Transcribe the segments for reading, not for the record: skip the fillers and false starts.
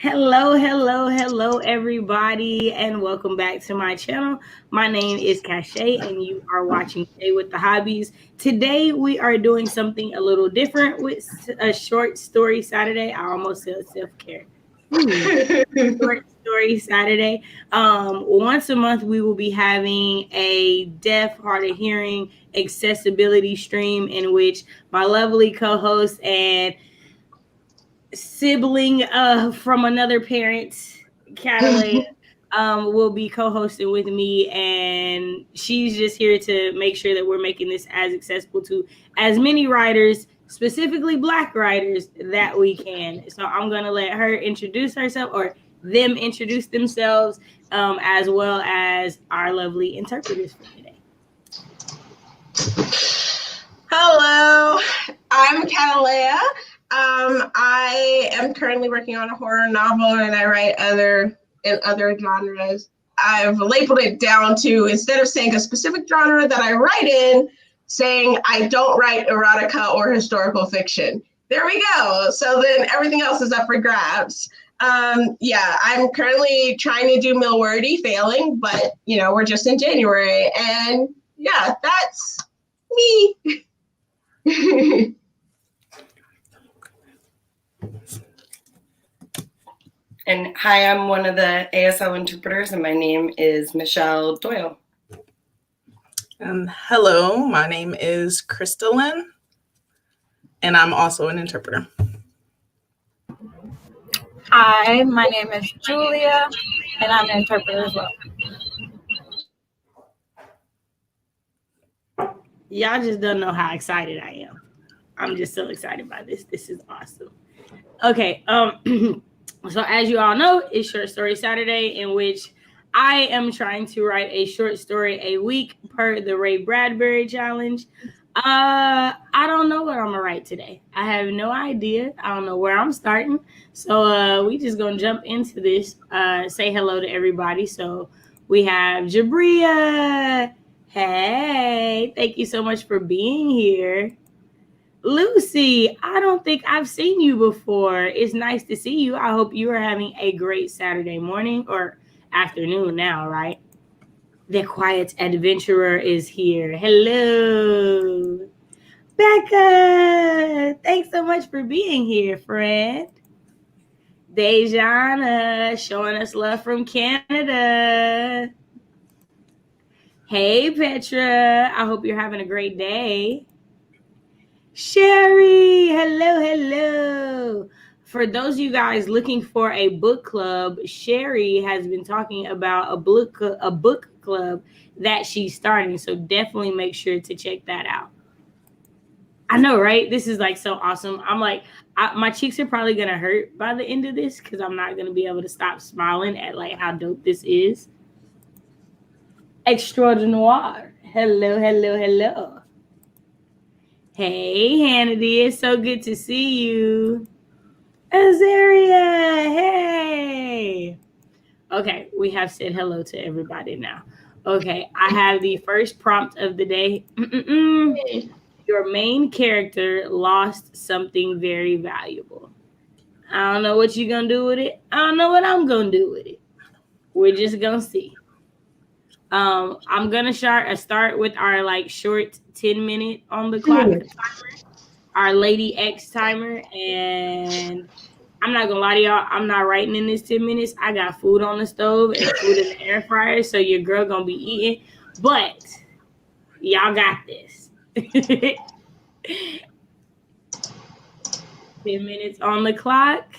Hello, everybody, and welcome back to my channel. My name is Cachet, and you are watching Stay with the Hobbies. Today, we are doing something a little different with a short story Saturday. I almost said self-care. Short story Saturday. Once a month, we will be having a deaf, hard of hearing accessibility stream in which my lovely co-host and sibling from another parent, Catalleya, will be co-hosting with me, and she's just here to make sure that we're making this as accessible to as many writers, specifically Black writers, that we can. So I'm gonna let her introduce herself, or them introduce themselves, as well as our lovely interpreters for today. Hello, I'm Catalleya. I am currently working on a horror novel, and I write in other genres. I've labeled it down to, instead of saying a specific genre that I write in, saying I don't write erotica or historical fiction. There we go. So then everything else is up for grabs. I'm currently trying to do Milwordy, failing, but we're just in January, and yeah, that's me. And hi, I'm one of the ASL interpreters, and my name is Michelle Doyle. Hello, my name is Crystalline, and I'm also an interpreter. Hi, my name is Julia, and I'm an interpreter as well. Y'all just don't know how excited I am. I'm just so excited by this. This is awesome. Okay, so as you all know, it's Short Story Saturday, in which I am trying to write a short story a week per the Ray Bradbury challenge. I don't know what I'm gonna write today. I have no idea. I don't know where I'm starting. So we just gonna jump into this. Say hello to everybody. So we have Jabria. Hey, thank you so much for being here. Lucy, I don't think I've seen you before. It's nice to see you. I hope you are having a great Saturday morning or afternoon now, right? The Quiet Adventurer is here. Hello. Becca, thanks so much for being here, friend. Dejana, showing us love from Canada. Hey, Petra, I hope you're having a great day. Sherry, hello. For those of you guys looking for a book club, Sherry has been talking about a book club that she's starting. So definitely make sure to check that out. I know, right? This is like so awesome. I'm like, my cheeks are probably going to hurt by the end of this because I'm not going to be able to stop smiling at like how dope this is. Extraordinaire. Hello. Hey, Hannity, it's so good to see you. Azaria, hey. Okay, we have said hello to everybody now. Okay, I have the first prompt of the day. Your main character lost something very valuable. I don't know what you're going to do with it. I don't know what I'm going to do with it. We're just going to see. I'm gonna start with our like short 10-minute on the clock timer, our Lady X timer, and I'm not gonna lie to y'all, I'm not writing in this 10 minutes. I got food on the stove and food in the air fryer, so your girl gonna be eating, but y'all got this. 10 minutes on the clock.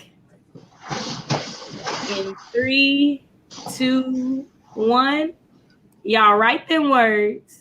In 3, 2, 1. Y'all write them words.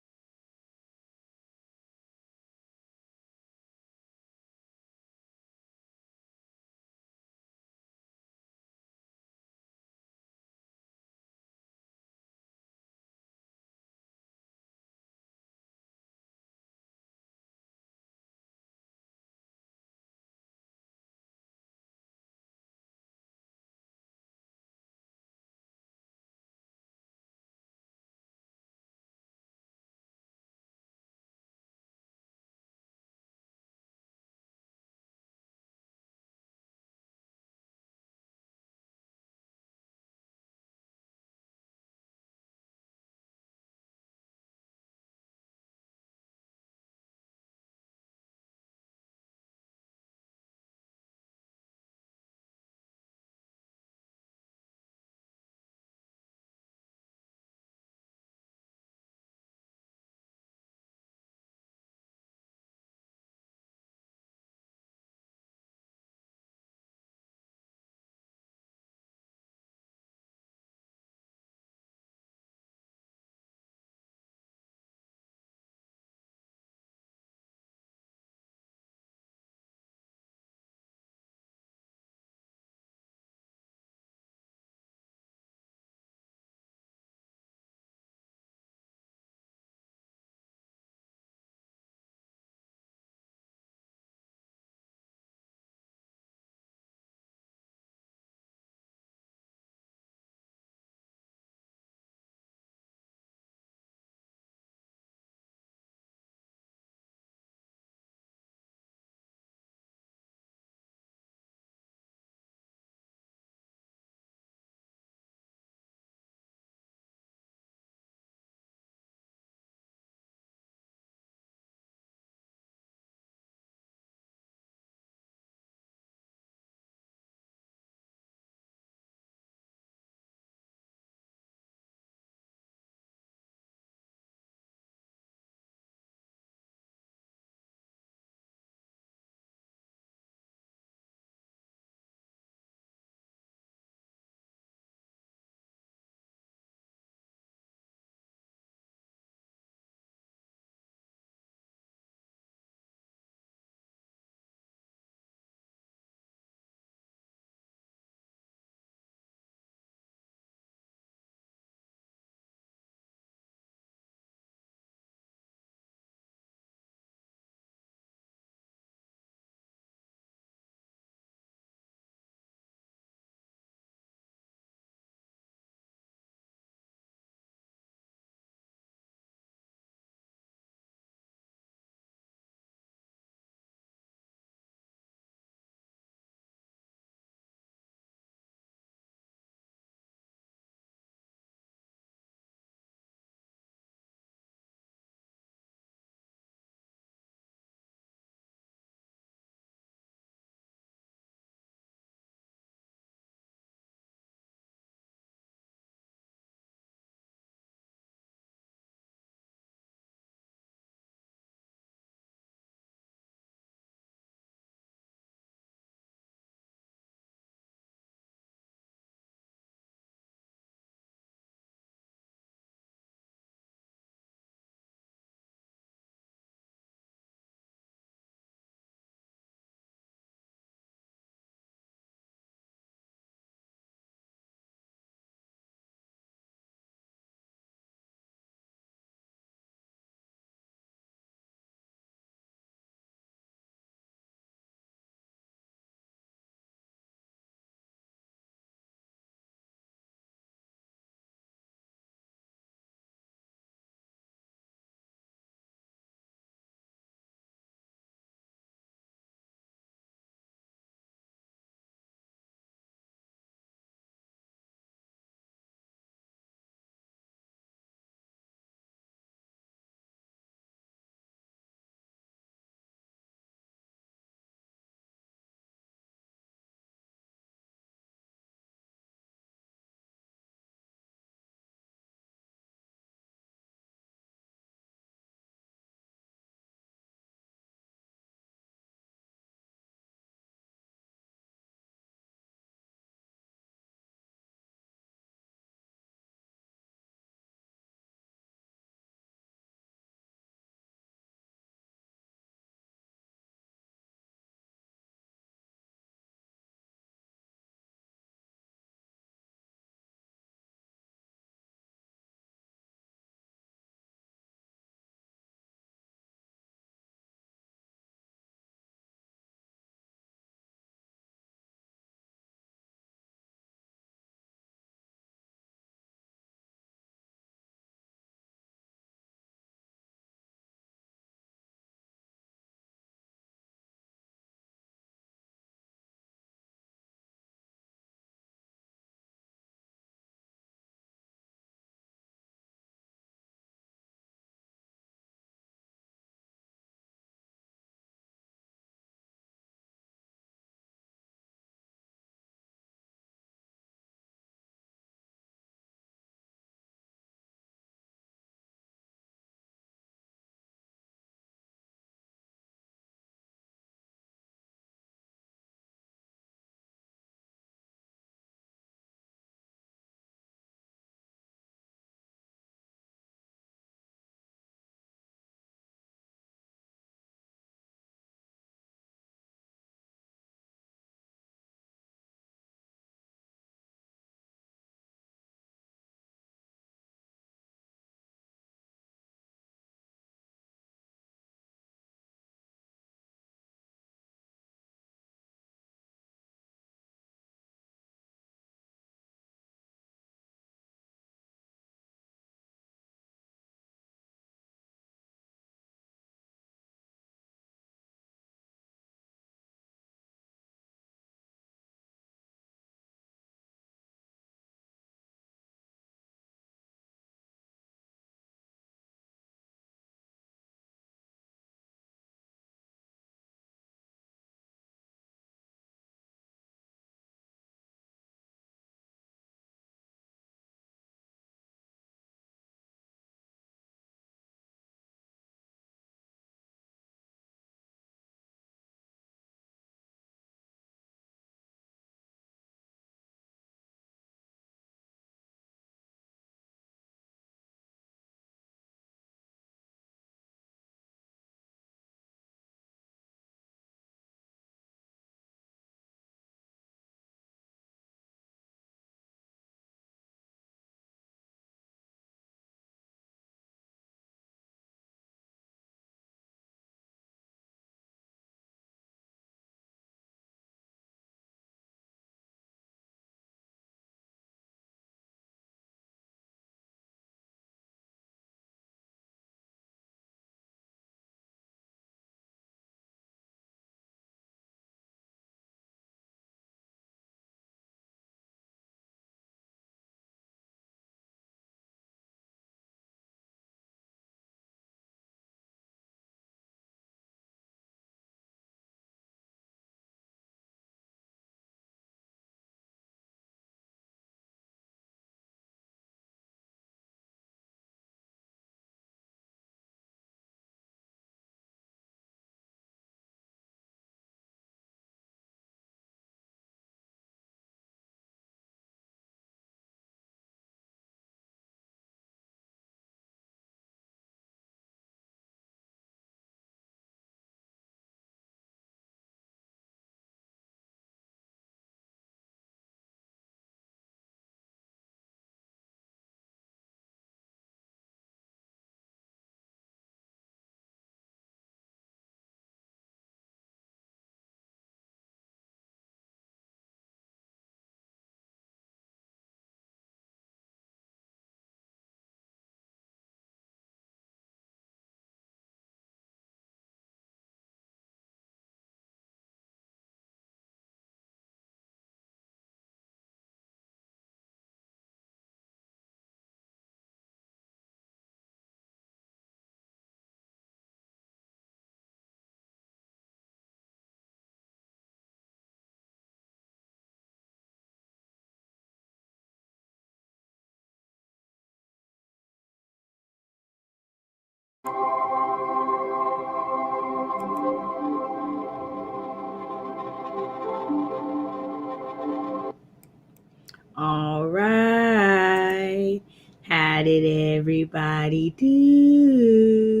did everybody do?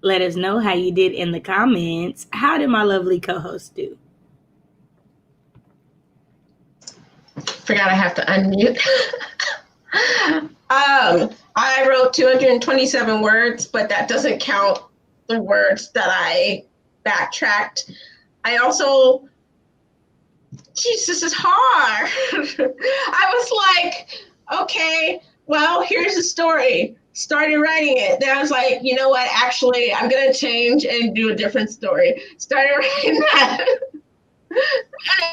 Let us know how you did in the comments. How did my lovely co-host do? Forgot I have to unmute. I wrote 227 words, but that doesn't count the words that I backtracked. I also, geez, this is hard. I was like, okay, well, here's the story. Started writing it. Then I was like, you know what? Actually, I'm going to change and do a different story. Started writing that.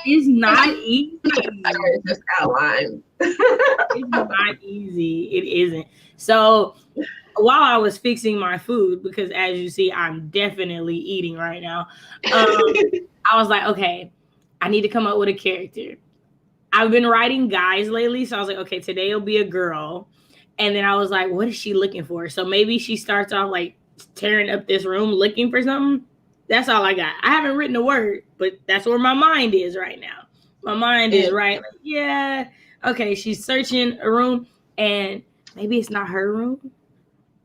It's not easy. Sorry, just outline. It's not easy. It isn't. So while I was fixing my food, because as you see, I'm definitely eating right now, I was like, okay, I need to come up with a character. I've been writing guys lately, so I was like, okay, today will be a girl. And then I was like, what is she looking for? So maybe she starts off like tearing up this room looking for something. That's all I got. I haven't written a word, but that's where my mind is right now. My mind is right. Like, yeah. Okay, she's searching a room, and maybe it's not her room.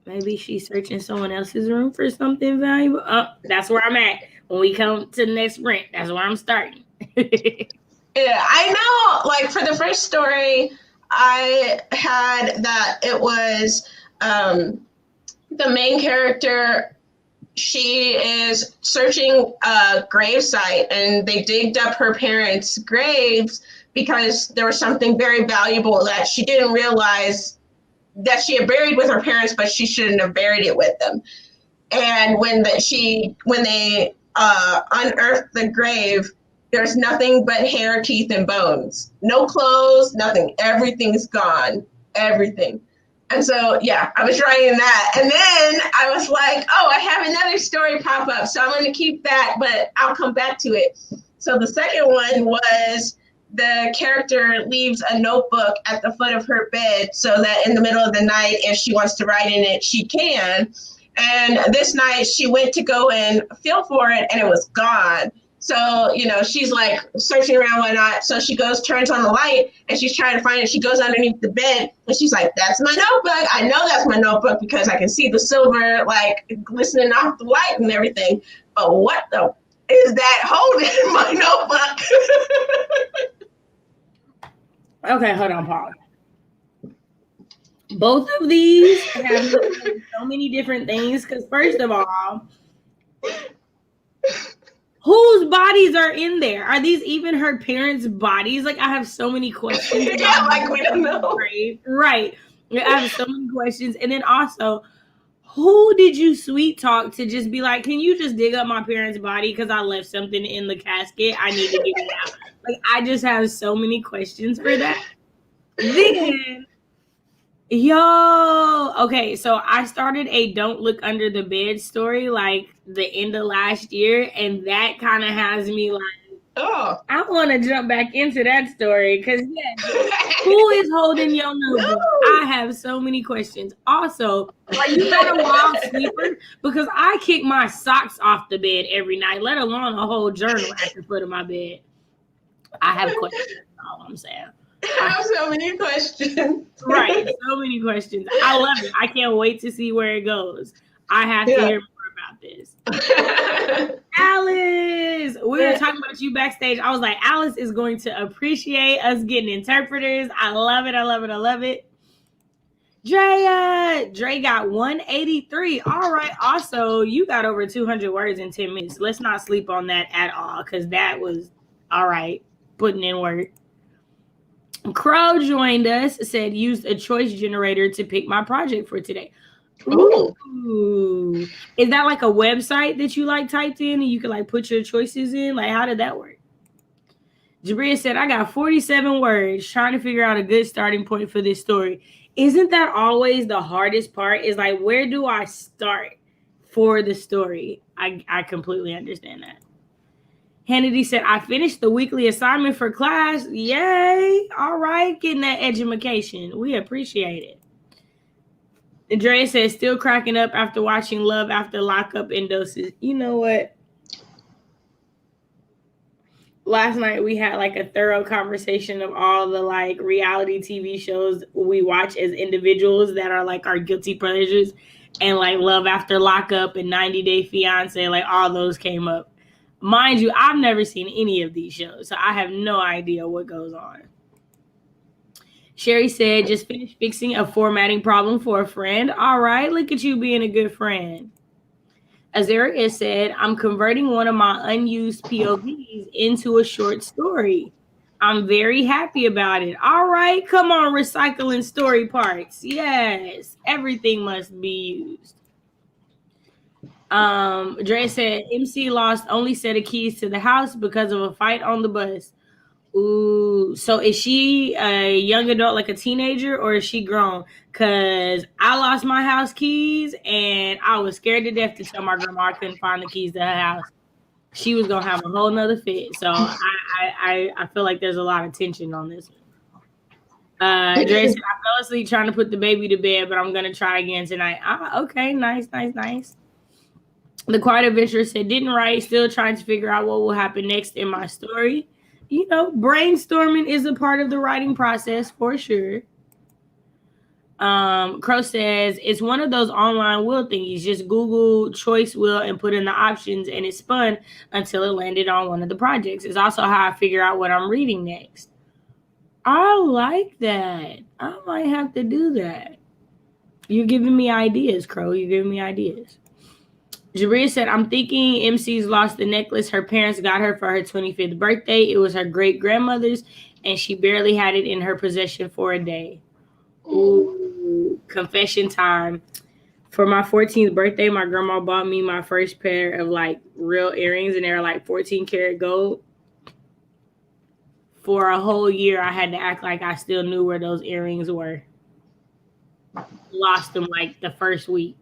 Maybe she's searching someone else's room for something valuable. That's where I'm at. When we come to the next sprint, that's where I'm starting. Yeah, I know. Like for the first story, I had that it was the main character. She is searching a gravesite, and they digged up her parents' graves because there was something very valuable that she didn't realize that she had buried with her parents, but she shouldn't have buried it with them. And when they unearthed the grave, there's nothing but hair, teeth, and bones. No clothes, nothing. Everything's gone. Everything. And so, yeah, I was writing that. And then I was like, oh, I have another story pop up. So I'm going to keep that, but I'll come back to it. So the second one was the character leaves a notebook at the foot of her bed so that in the middle of the night, if she wants to write in it, she can. And this night she went to go and feel for it, and it was gone. So, you know, she's like searching around, whatnot. So she goes, turns on the light, and she's trying to find it. She goes underneath the bed, and she's like, that's my notebook. I know that's my notebook because I can see the silver, like, glistening off the light and everything. But what the is that holding my notebook? Okay, hold on, Paul. Both of these have so many different things. Because first of all, whose bodies are in there? Are these even her parents' bodies? Like, I have so many questions. Yeah, like we don't know. Right. I have so many questions. And then also, who did you sweet talk to just be like, can you just dig up my parents' body because I left something in the casket? I need to get it out. Like, I just have so many questions for that. Then, okay, so I started a Don't Look Under the Bed story like the end of last year, and that kind of has me like, oh, I want to jump back into that story because, yeah, who is holding your notebook? No. I have so many questions. Also, are you not a wild sleeper? Because I kick my socks off the bed every night, let alone a whole journal at the foot of my bed. I have questions. That's all I'm saying. I have so many questions. Right, so many questions. I love it. I can't wait to see where it goes. I have to hear more about this. Alice, we were talking about you backstage. I was like, Alice is going to appreciate us getting interpreters. I love it. I love it. I love it. Dre got 183. All right. Also, you got over 200 words in 10 minutes. Let's not sleep on that at all because that was all right. Putting in work. Crow joined us, said, used a choice generator to pick my project for today. Ooh. Is that like a website that you like typed in and you can like put your choices in? Like, how did that work? Jabria said, I got 47 words trying to figure out a good starting point for this story. Isn't that always the hardest part? Is like, where do I start for the story? I completely understand that. Hannity said, I finished the weekly assignment for class. Yay. All right. Getting that education. We appreciate it. Andrea says, still cracking up after watching Love After Lockup and Doses. You know what? last night we had like a thorough conversation of all the like reality TV shows we watch as individuals that are like our guilty pleasures, and like Love After Lockup and 90 Day Fiance, like all those came up. Mind you, I've never seen any of these shows, so I have no idea what goes on. Sherry said, just finished fixing a formatting problem for a friend. All right, look at you being a good friend. Azaria said, I'm converting one of my unused POVs into a short story. I'm very happy about it. All right, come on, recycling story parts. Yes, everything must be used. Dre said, MC lost only set of keys to the house because of a fight on the bus. Ooh, so is she a young adult, like a teenager, or is she grown? Because I lost my house keys and I was scared to death to tell my grandma I couldn't find the keys to her house. She was gonna have a whole nother fit. So I feel like there's a lot of tension on this one. Dre said, I fell asleep trying to put the baby to bed, but I'm gonna try again tonight. Okay, nice. The Quiet Adventurer said, didn't write, still trying to figure out what will happen next in my story. You know, brainstorming is a part of the writing process for sure. Crow says, it's one of those online wheel thingies. Just Google choice wheel and put in the options, and it spun until it landed on one of the projects. It's also how I figure out what I'm reading next. I like that. I might have to do that. You're giving me ideas, Crow. You're giving me ideas. Jabria said, I'm thinking MC's lost the necklace her parents got her for her 25th birthday. It was her great-grandmother's, and she barely had it in her possession for a day. Ooh, confession time. For my 14th birthday, my grandma bought me my first pair of, like, real earrings, and they were, like, 14 karat gold. For a whole year, I had to act like I still knew where those earrings were. Lost them, like, the first week.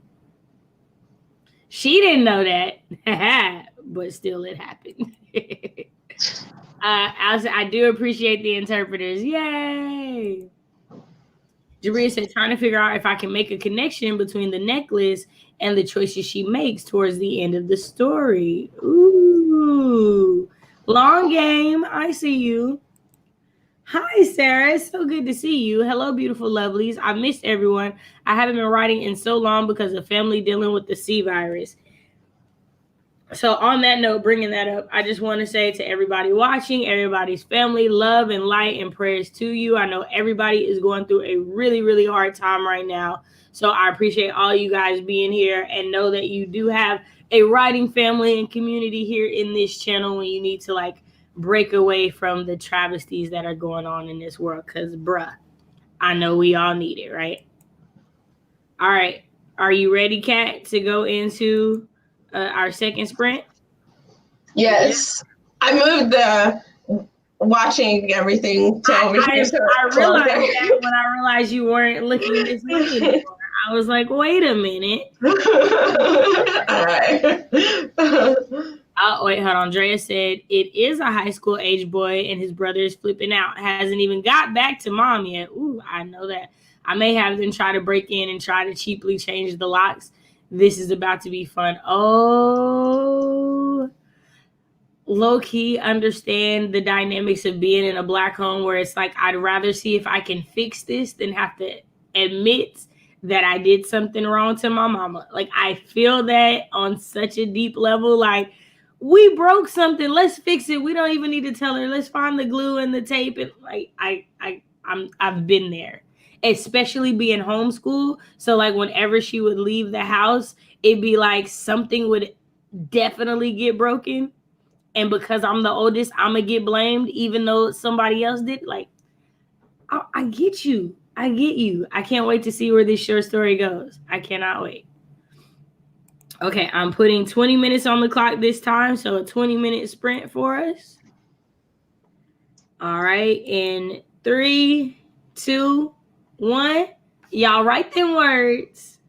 She didn't know that, but still it happened. I do appreciate the interpreters. Yay! Jabria said, trying to figure out if I can make a connection between the necklace and the choices she makes towards the end of the story. Ooh, long game. I see you. Hi, Sarah. It's so good to see you. Hello, beautiful lovelies. I missed everyone. I haven't been writing in so long because of family dealing with the C virus. So on that note, bringing that up, I just want to say to everybody watching, everybody's family, love and light and prayers to you. I know everybody is going through a really, really hard time right now. So I appreciate all you guys being here, and know that you do have a writing family and community here in this channel when you need to like break away from the travesties that are going on in this world. Because, bruh, I know we all need it, right? All right. Are you ready, Kat, to go into our second sprint? Yes. I moved the watching everything to over here. I realized that when I realized you weren't looking this way anymore. I was like, wait a minute. All right. Oh, wait, hold on. Andrea said it is a high school age boy and his brother is flipping out. Hasn't even got back to mom yet. Ooh, I know that. I may have them try to break in and try to cheaply change the locks. This is about to be fun. Oh, low key understand the dynamics of being in a Black home where it's like, I'd rather see if I can fix this than have to admit that I did something wrong to my mama. Like, I feel that on such a deep level. Like, we broke something, let's fix it. We don't even need to tell her. Let's find the glue and the tape. And like, I've been there, especially being homeschooled. So like, whenever she would leave the house, it'd be like something would definitely get broken. And because I'm the oldest, I'm gonna get blamed, even though somebody else did. Like, I get you. I get you. I can't wait to see where this short story goes. I cannot wait. Okay, I'm putting 20 minutes on the clock this time, so a 20-minute sprint for us. All right, in 3, 2, 1. Y'all write them words.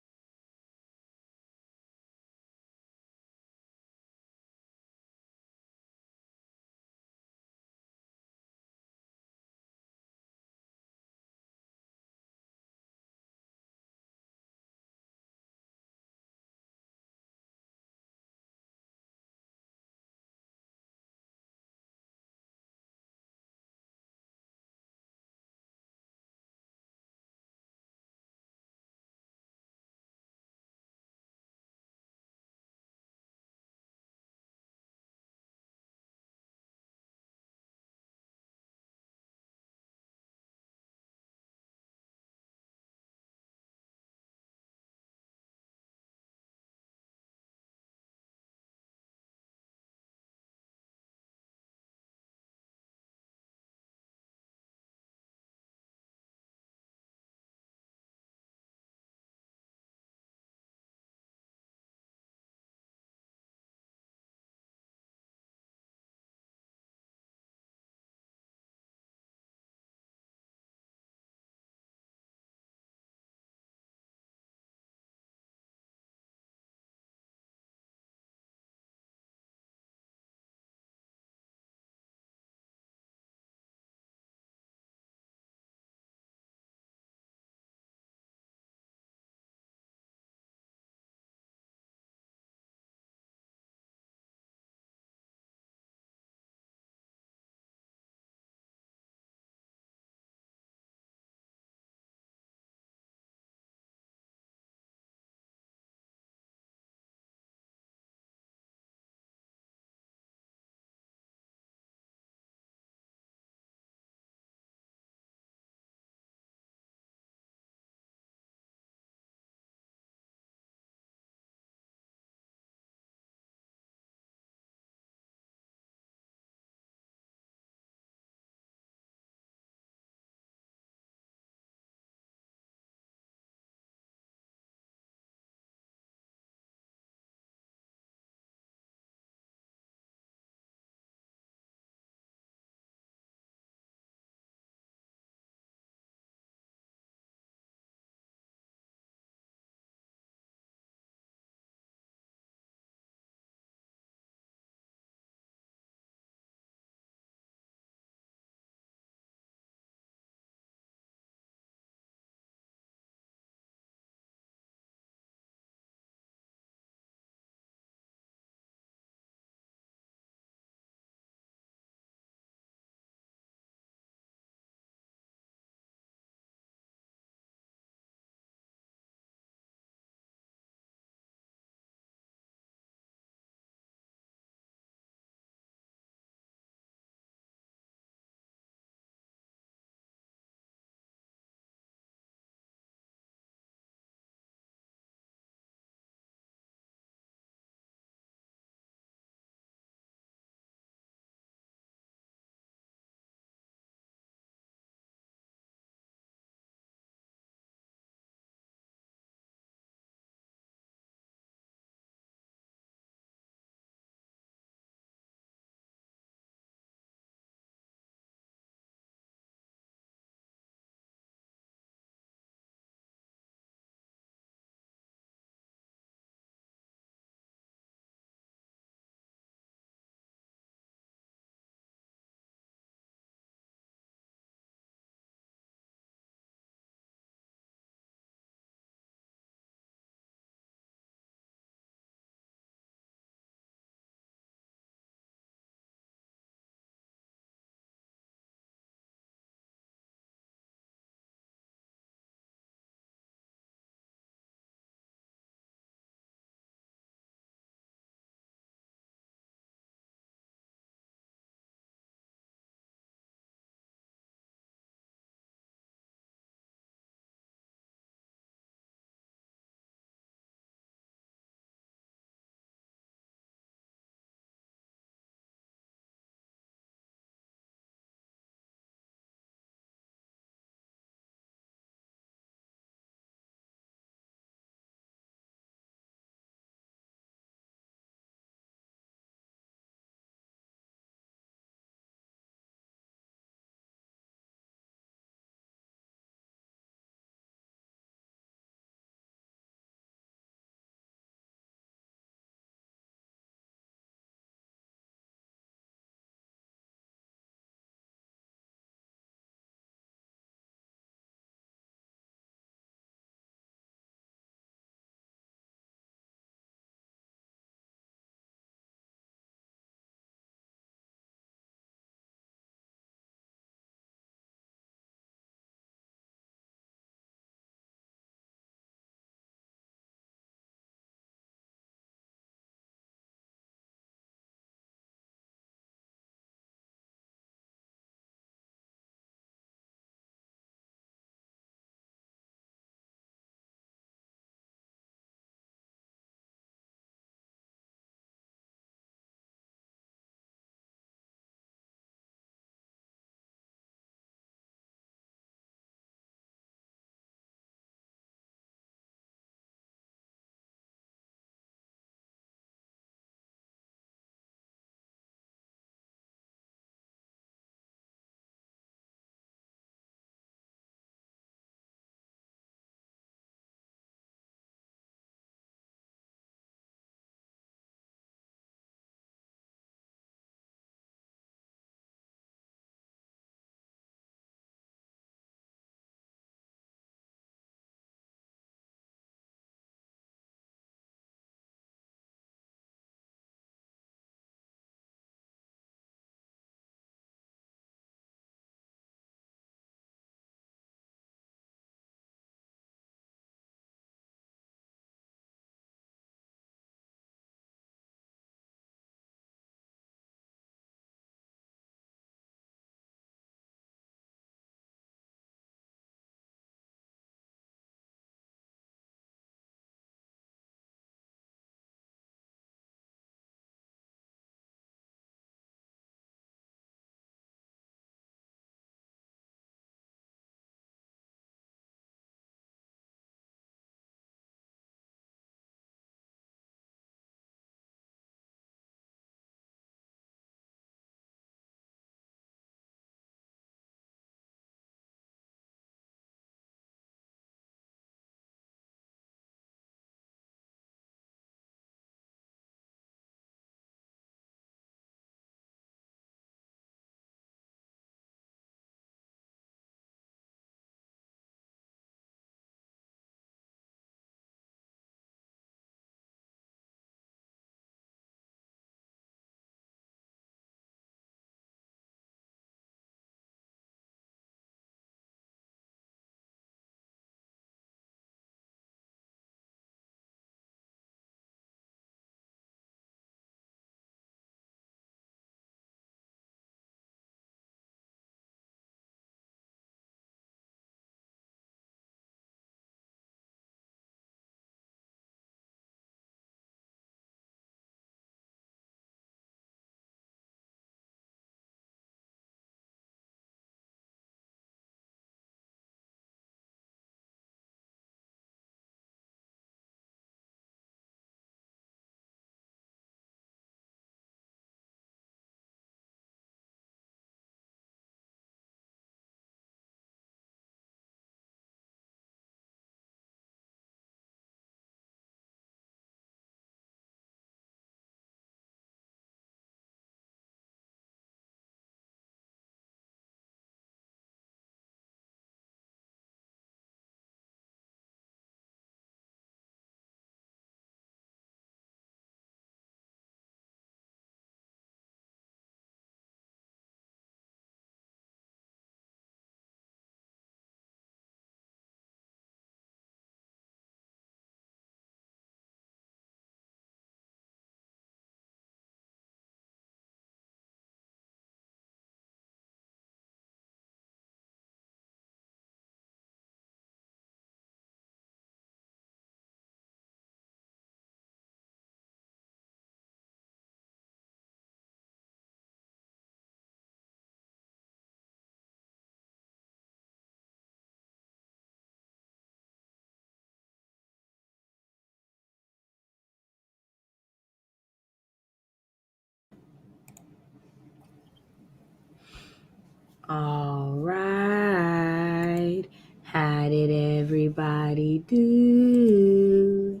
All right. How did everybody do?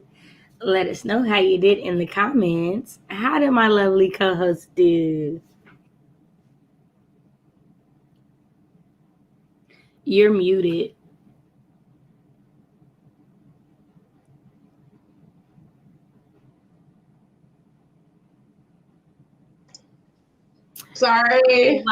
Let us know how you did in the comments. How did my lovely co-host do? You're muted. Sorry.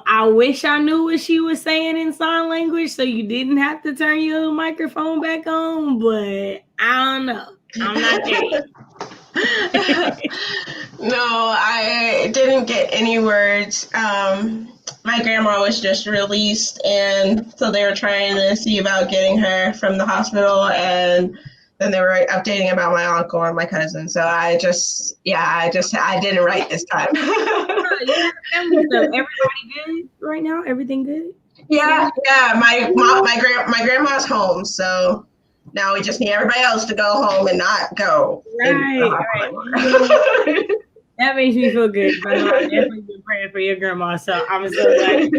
I wish I knew what she was saying in sign language so you didn't have to turn your microphone back on, but I don't know. I'm not there yet. No, I didn't get any words. My grandma was just released, and so they were trying to see about getting her from the hospital, and then they were updating about my uncle and my cousin. So I didn't write this time. Everybody good right now? Everything good? Yeah. My grandma's home, so now we just need everybody else to go home and not go. Right. That makes me feel good. I know I've definitely been praying for your grandma, so I'm so glad.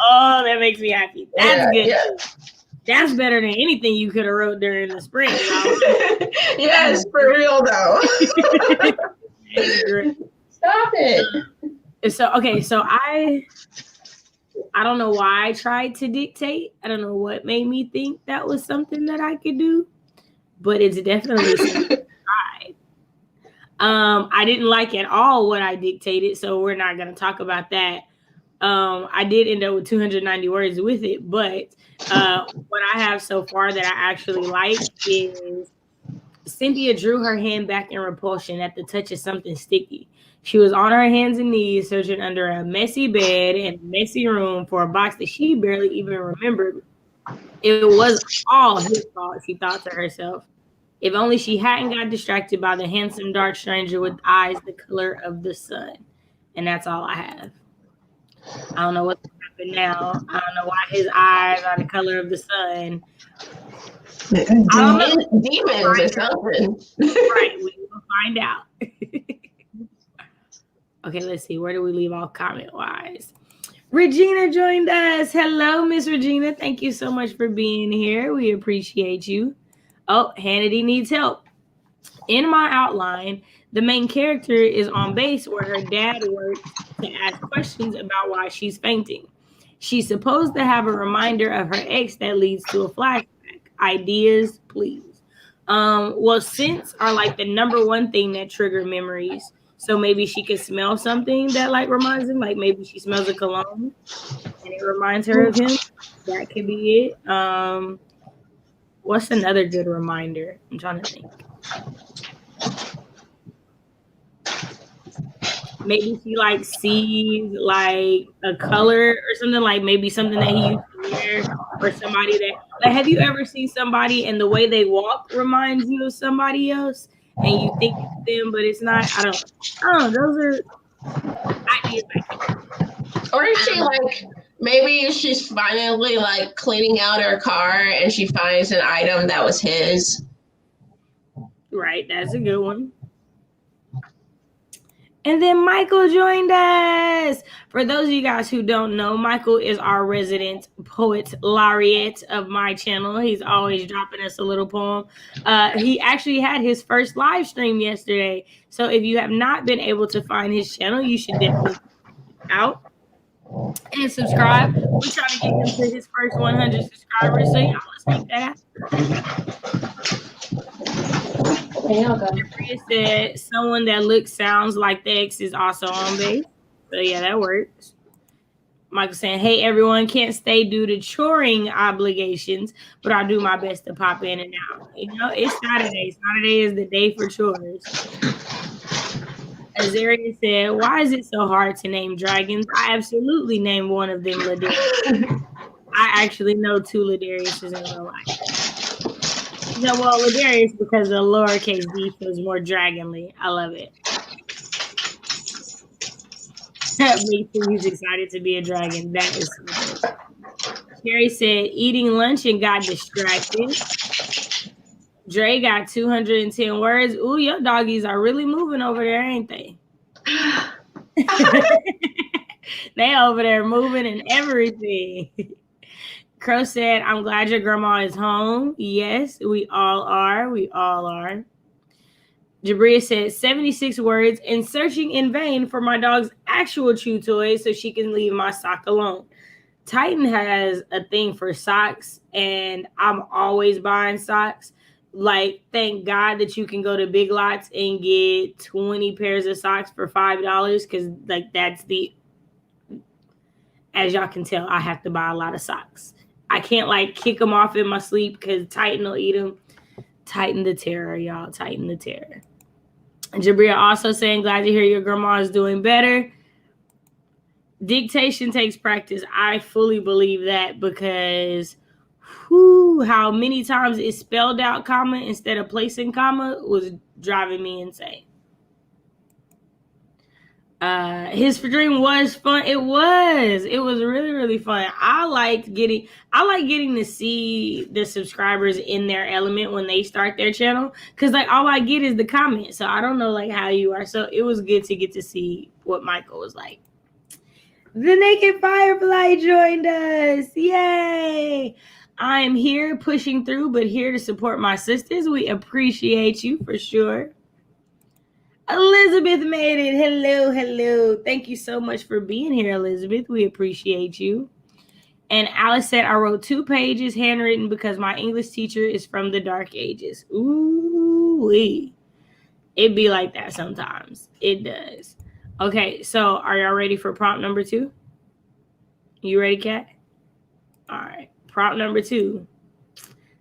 Oh, that makes me happy. That's good. Yeah. That's better than anything you could have wrote during the spring. Yes, for real though. Stop it. So I don't know why I tried to dictate. I don't know what made me think that was something that I could do, but it's definitely something I tried. I didn't like at all what I dictated, so we're not going to talk about that. I did end up with 290 words with it, but what I have so far that I actually like is Cynthia drew her hand back in repulsion at the touch of something sticky. She was on her hands and knees, searching under a messy bed and a messy room for a box that she barely even remembered. It was all his fault, she thought to herself. If only she hadn't got distracted by the handsome dark stranger with eyes the color of the sun. And that's all I have. I don't know what's happening now. I don't know why his eyes are the color of the sun. Demons or something. Right, we will find out. Okay, let's see. Where do we leave off comment-wise? Regina joined us. Hello, Miss Regina. Thank you so much for being here. We appreciate you. Oh, Hannity needs help. In my outline, the main character is on base where her dad works to ask questions about why she's fainting. She's supposed to have a reminder of her ex that leads to a flashback. Ideas, please. Well, scents are like the number one thing that trigger memories. So maybe she could smell something that like reminds him. Like maybe she smells a cologne and it reminds her of him. That could be it. What's another good reminder? I'm trying to think. Maybe she like sees like a color or something, like maybe something that he used to wear, or somebody that like, have you ever seen somebody and the way they walk reminds you of somebody else and you think it's them but it's not? I don't know. Those are ideas. Or is she like, maybe she's finally like cleaning out her car and she finds an item that was his. Right, that's a good one. And then Michael joined us. For those of you guys who don't know, Michael is our resident poet laureate of my channel. He's always dropping us a little poem. He actually had his first live stream yesterday. So if you have not been able to find his channel, you should definitely check it out and subscribe. We're trying to get him to his first 100 subscribers. So y'all, let's make that happen. Maria said someone that looks, sounds like the ex is also on base. So yeah, that works. Michael saying, hey, everyone, can't stay due to choring obligations, but I'll do my best to pop in and out. You know, it's Saturday. Saturday is the day for chores. Azaria said, why is it so hard to name dragons? I absolutely named one of them Ladarius. I actually know 2 Ladariuses in real life. No, well, Ladarius because the lowercase d feels more dragonly. I love it. Me too. He's excited to be a dragon. That is so good. Sherry said eating lunch and got distracted. Dre got 210 words. Ooh, your doggies are really moving over there, ain't they? They over there moving and everything. Crow said, I'm glad your grandma is home. Yes, we all are. We all are. Jabria said 76 words and searching in vain for my dog's actual chew toy so she can leave my sock alone. Titan has a thing for socks, and I'm always buying socks. Like, thank God that you can go to Big Lots and get 20 pairs of socks for $5 because, like, that's the, as y'all can tell, I have to buy a lot of socks. I can't, like, kick them off in my sleep because Titan will eat them. Titan the terror, y'all. Titan the terror. Jabria also saying, glad to hear your grandma is doing better. Dictation takes practice. I fully believe that because how many times it spelled out comma instead of placing comma was driving me insane. His dream was fun. It was really, really fun. I like getting to see the subscribers in their element when they start their channel. Cause like all I get is the comments. So I don't know like how you are. So it was good to get to see what Michael was like. The Naked Firefly joined us. Yay! I am here pushing through, but here to support my sisters. We appreciate you for sure. Elizabeth made it. Hello, hello. Thank you so much for being here, Elizabeth. We appreciate you. And Alice said, I wrote 2 pages handwritten because my English teacher is from the dark ages. Ooh-wee. It be like that sometimes. It does. Okay, so are y'all ready for prompt number 2? You ready, Kat? All right. Prompt number 2.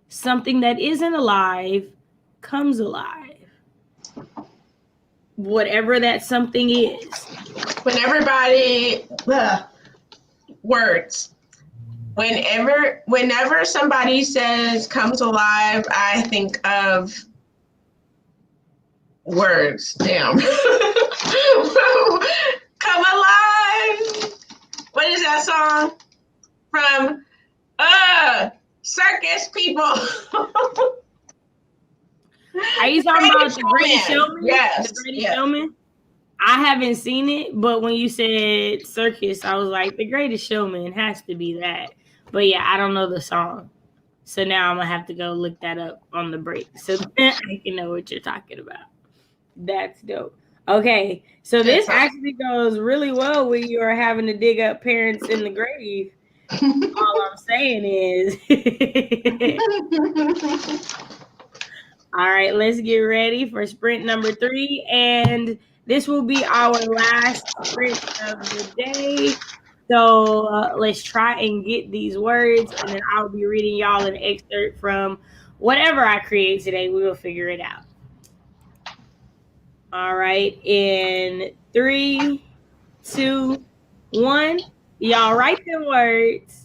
Something that isn't alive comes alive. Whatever that something is. Words. Whenever somebody says comes alive, I think of words. Damn. Come alive. What is that song from? Circus people. Are you talking about The Greatest Showman? Yes. The Greatest Showman? I haven't seen it, but when you said circus, I was like, The Greatest Showman has to be that. But yeah, I don't know the song. So now I'm going to have to go look that up on the break so that I can know what you're talking about. That's dope. Okay, so this actually goes really well when you are having to dig up parents in the grave. All I'm saying is... All right, let's get ready for sprint number 3. And this will be our last sprint of the day. So let's try and get these words. And then I'll be reading y'all an excerpt from whatever I create today. We will figure it out. All right. In 3, 2, 1. Y'all write the words.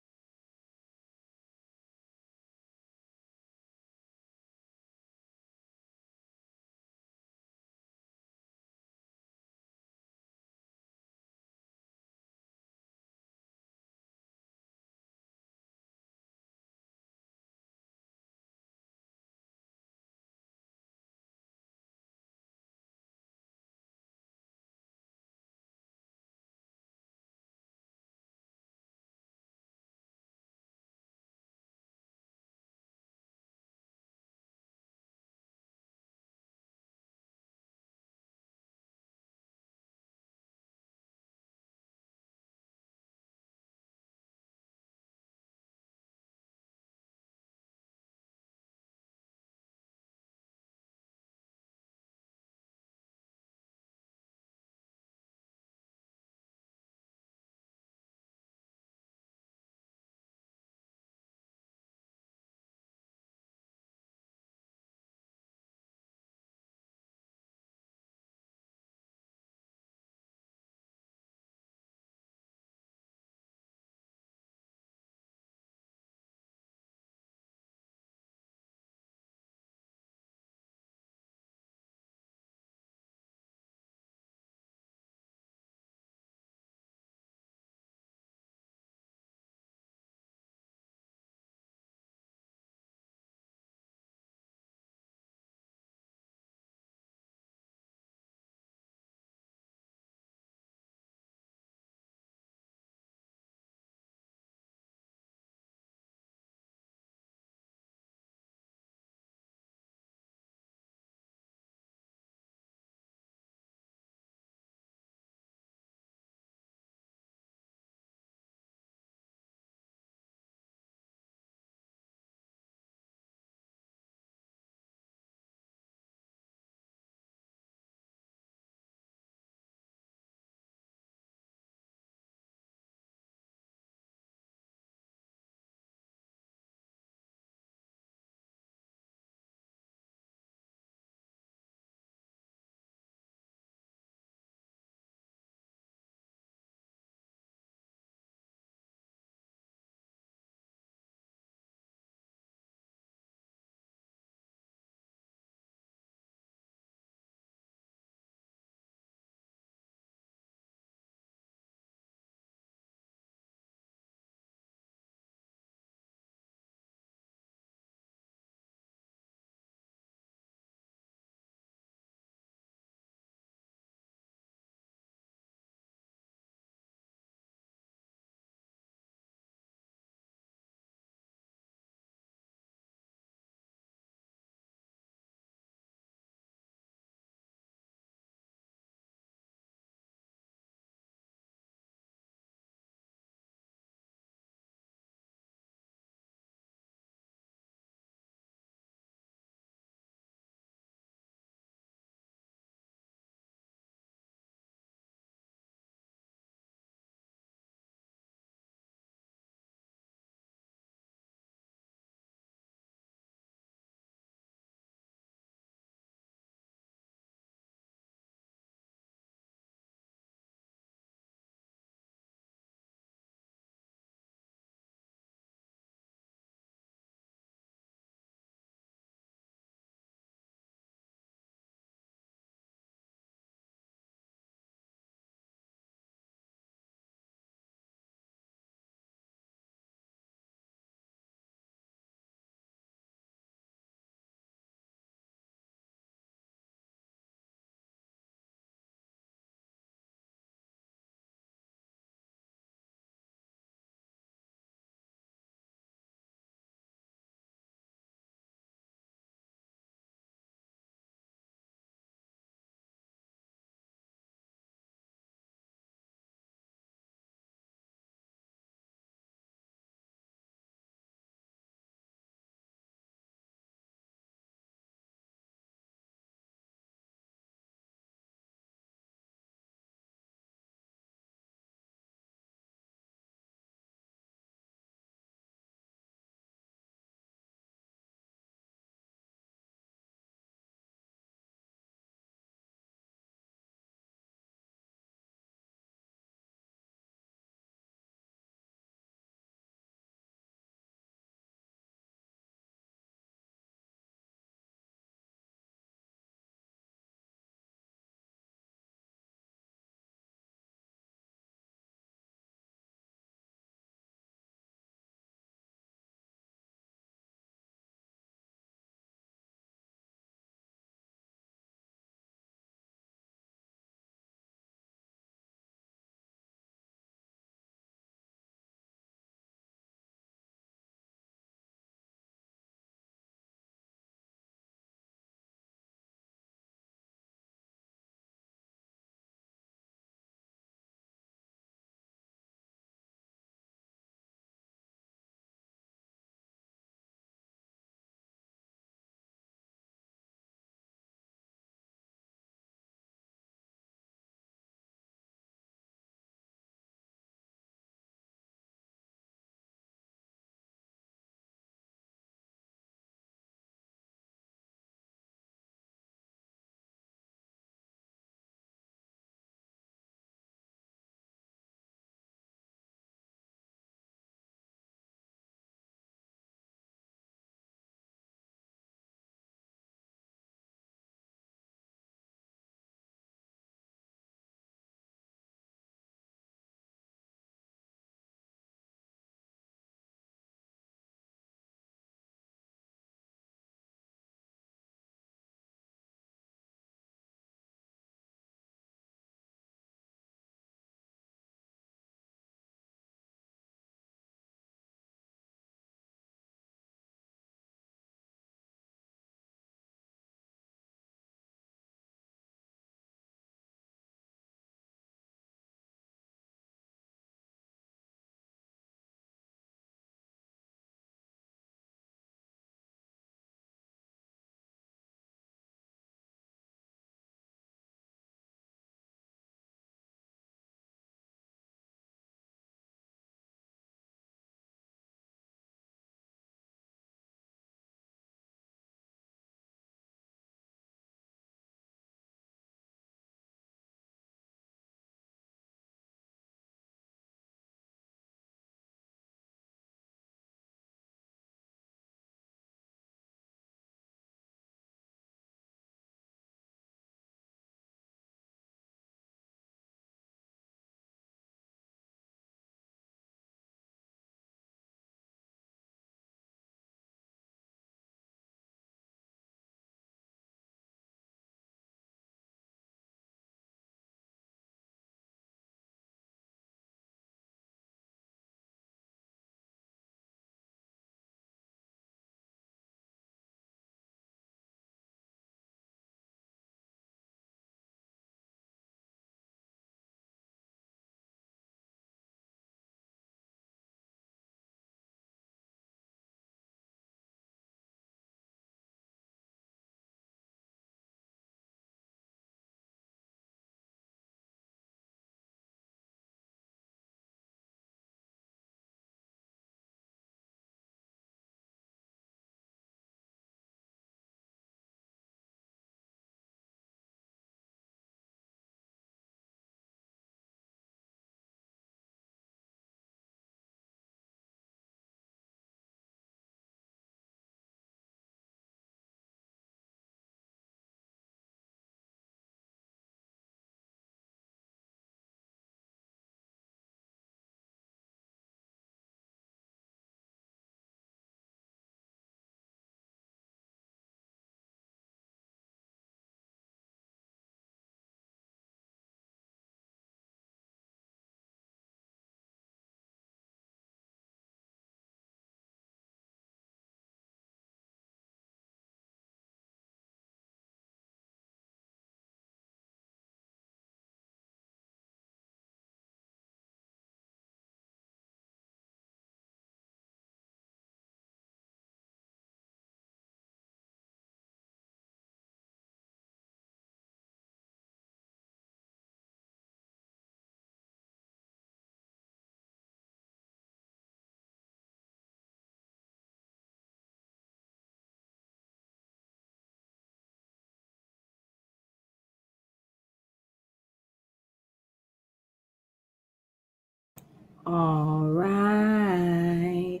All right.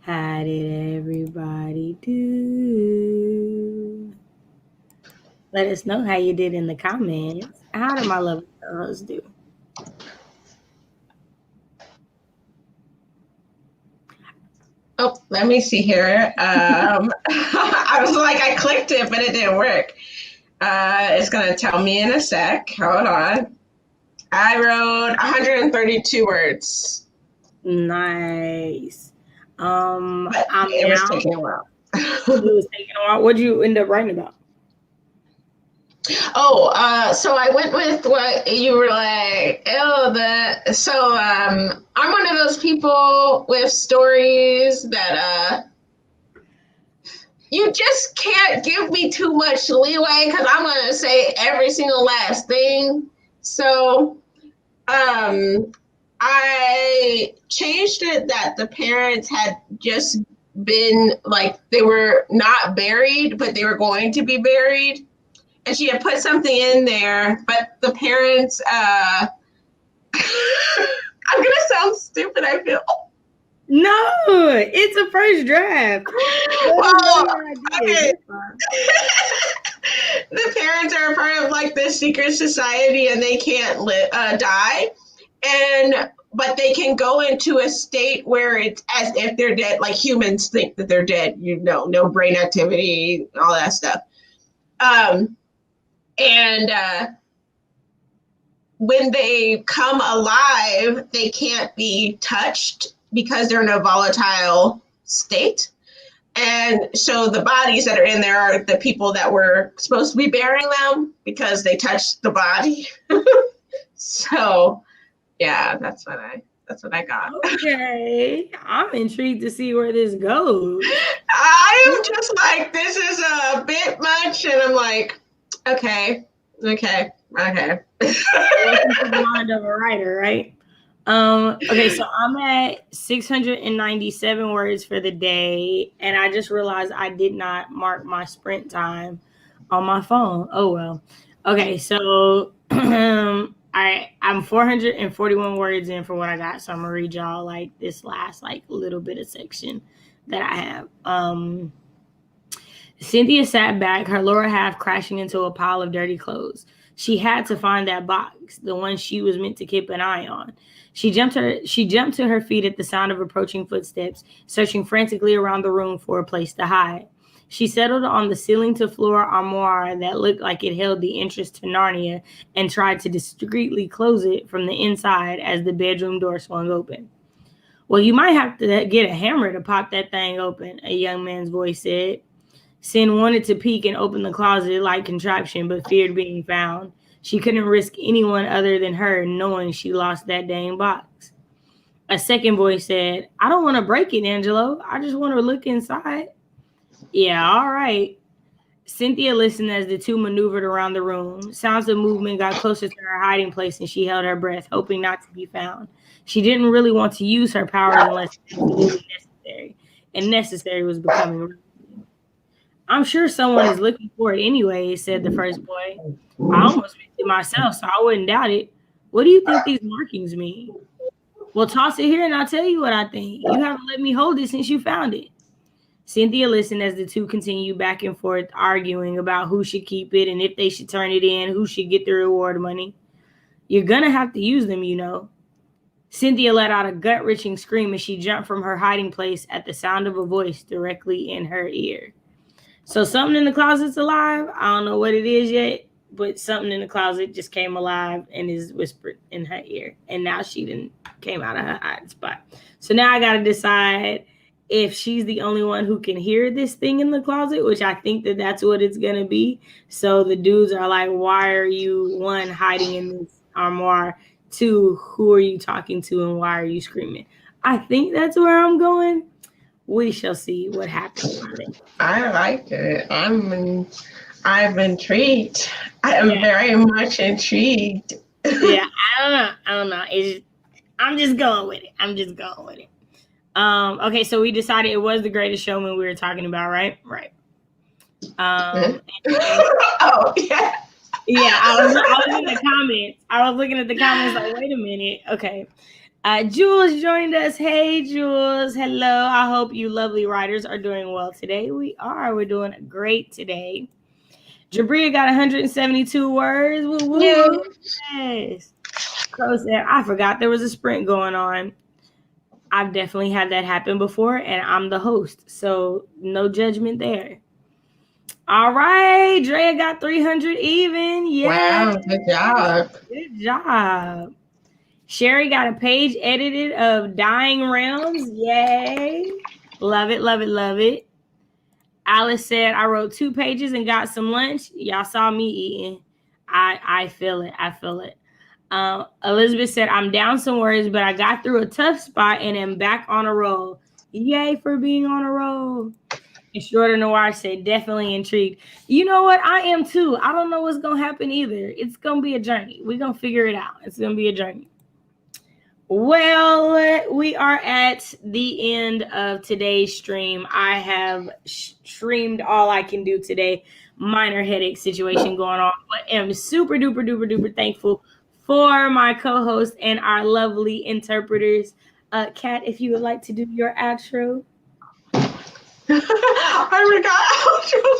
How did everybody do? Let us know how you did in the comments. How did my lovely girls do? Oh, let me see here. I was like, I clicked it, but it didn't work. It's going to tell me in a sec. Hold on. I wrote 132 words. Nice. But I'm it was now. taking a while. It was taking a while. What did you end up writing about? So I went with what you were like, I'm one of those people with stories that you just can't give me too much leeway because I'm going to say every single last thing. So I changed it that the parents had just been like, they were not buried, but they were going to be buried. And she had put something in there, but the parents, I'm going to sound stupid, I feel. No, it's a first draft. Well, okay. The parents are a part of like this secret society and they can't die. But they can go into a state where it's as if they're dead, like humans think that they're dead, no brain activity, all that stuff. When they come alive, they can't be touched because they're in a volatile state. And so the bodies that are in there are the people that were supposed to be burying them because they touched the body. So, yeah, that's what I got. Okay, I'm intrigued to see where this goes. I am just like, this is a bit much, and I'm like, okay. Welcome to the mind of a writer, right? Okay, so I'm at 697 words for the day, and I just realized I did not mark my sprint time on my phone. Oh well. Okay, so I'm 441 words in for what I got, so I'm gonna read y'all like this last like little bit of section that I have. Cynthia sat back, her lower half crashing into a pile of dirty clothes. She had to find that box, the one she was meant to keep an eye on. She jumped to her feet at the sound of approaching footsteps, searching frantically around the room for a place to hide. She settled on the ceiling-to-floor armoire that looked like it held the entrance to Narnia and tried to discreetly close it from the inside as the bedroom door swung open. Well, you might have to get a hammer to pop that thing open, a young man's voice said. Sin wanted to peek and open the closet-like contraption, but feared being found. She couldn't risk anyone other than her knowing she lost that dang box. A second voice said, I don't want to break it, Angelo. I just want to look inside. Yeah, all right. Cynthia listened as the two maneuvered around the room. Sounds of movement got closer to her hiding place, and she held her breath, hoping not to be found. She didn't really want to use her powers unless absolutely necessary, and necessary was becoming. I'm sure someone is looking for it anyway, said the first boy. I almost missed it myself, so I wouldn't doubt it. What do you think these markings mean? Well, toss it here and I'll tell you what I think. You haven't let me hold it since you found it. Cynthia listened as the two continued back and forth, arguing about who should keep it and if they should turn it in, who should get the reward money. You're going to have to use them, you know. Cynthia let out a gut-wrenching scream as she jumped from her hiding place at the sound of a voice directly in her ear. So something in the closet's alive. I don't know what it is yet, but something in the closet just came alive and is whispered in her ear. And now she didn't came out of her hiding spot. So now I got to decide if she's the only one who can hear this thing in the closet, which I think that that's what it's going to be. So the dudes are like, why are you, one, hiding in this armoire? Two, who are you talking to and why are you screaming? I think that's where I'm going. We shall see what happens. I like it. I'm intrigued. I am very much intrigued. Yeah, I don't know. I'm just going with it. Okay, so we decided it was The Greatest Showman we were talking about, right? Right. Oh yeah. Yeah, I was in the comments. I was looking at the comments like, wait a minute. Okay. Jules joined us. Hey, Jules. Hello. I hope you lovely writers are doing well today. We are. We're doing great today. Jabria got 172 words. Woo woo. Yay. Yes. Crow said, I forgot there was a sprint going on. I've definitely had that happen before, and I'm the host, so no judgment there. All right, Drea got 300 even. Yeah. Wow, good job. Good job. Sherry got a page edited of Dying Realms. Yay. Love it, love it, love it. Alice said, I wrote 2 pages and got some lunch. Y'all saw me eating. I feel it. I feel it. Elizabeth said, I'm down some words, but I got through a tough spot and am back on a roll. Yay for being on a roll. And Shorter Noir said, definitely intrigued. You know what? I am too. I don't know what's going to happen either. It's going to be a journey. We're going to figure it out. It's going to be a journey. Well, we are at the end of today's stream. I have streamed all I can do today. Minor headache situation going on. But am super duper duper duper thankful for my co-host and our lovely interpreters. Kat, if you would like to do your outro. I forgot how she was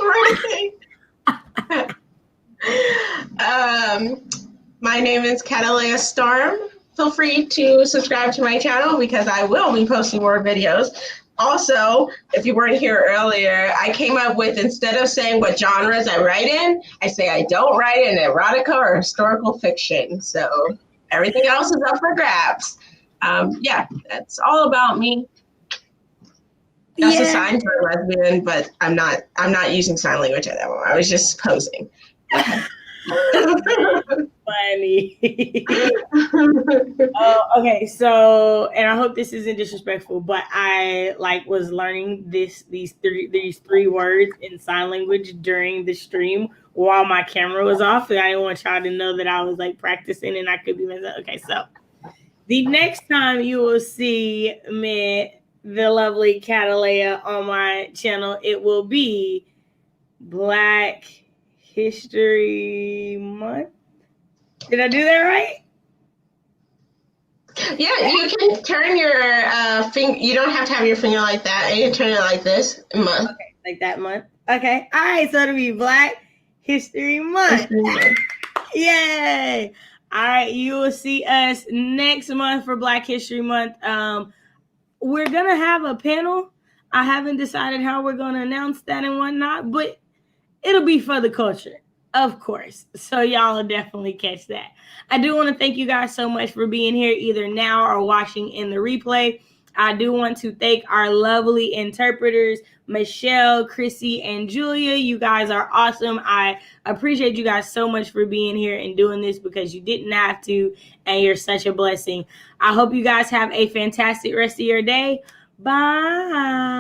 writing. My name is Catalleya Storm. Feel free to subscribe to my channel because I will be posting more videos. Also, if you weren't here earlier, I came up with, instead of saying what genres I write in, I say I don't write in erotica or historical fiction. So everything else is up for grabs. Yeah, that's all about me. That's a sign for a lesbian, but I'm not using sign language at that moment. I was just posing. Funny. Okay, so, and I hope this isn't disrespectful, but I was learning these three words in sign language during the stream while my camera was off, and I didn't want y'all to know that I was practicing and I could be messed up. Okay, so the next time you will see me, the lovely Catalleya, on my channel, it will be Black History Month. Did I do that right? Yeah, you can turn your finger. You don't have to have your finger like that. You can turn it like this. Month. Okay, like that month. Okay. All right. So it'll be Black History Month. Yay. All right. You will see us next month for Black History Month. We're going to have a panel. I haven't decided how we're going to announce that and whatnot, but it'll be for the culture. Of course. So y'all will definitely catch that. I do want to thank you guys so much for being here either now or watching in the replay. I do want to thank our lovely interpreters, Michelle, Chrissy, and Julia. You guys are awesome. I appreciate you guys so much for being here and doing this because you didn't have to, and you're such a blessing. I hope you guys have a fantastic rest of your day. Bye.